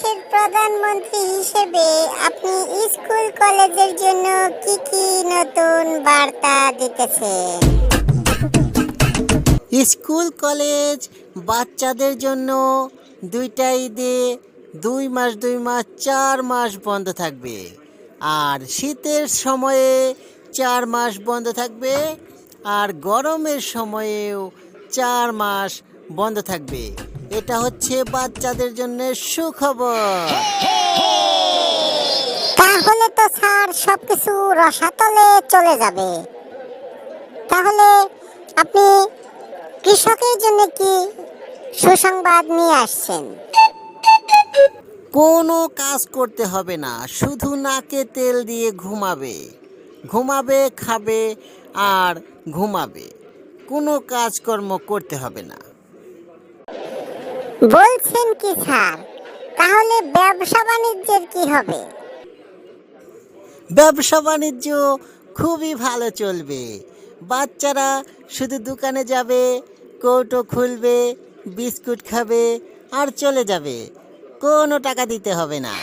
দেশের প্রধানমন্ত্রী হিসেবে আপনি স্কুল কলেজের জন্য কি কি নতুন বার্তা দিতেছেন? স্কুল কলেজ বাচ্চাদের জন্য দুইটা ঈদে 2 মাস 4 মাস বন্ধ থাকবে। আর শীতের সময়ে 4 মাস বন্ধ থাকবে। আর গরমের সময়েও 4 মাস বন্ধ থাকবে। এটা হচ্ছে বাচ্চাদের জন্য সুখবর। তাহলে তো স্যার সবকিছু রসাতলে চলে যাবে। তাহলে আপনি কৃষকের জন্য কি সুসংবাদ নিয়ে আসছেন? কোনো কাজ করতে হবে না, শুধু নাকে তেল দিয়ে ঘুমাবে, খাবে আর ঘুমাবে। কোনো কাজকর্ম করতে হবে না। বলছেন কি স্যার? তাহলে ব্যবসা বাণিজ্যের কি হবে? ব্যবসা বাণিজ্য খুবই ভালো চলবে। বাচ্চারা শুধু দোকানে যাবে, কৌটো খুলবে, বিস্কুট খাবে আর চলে যাবে। কোনো টাকা দিতে হবে না।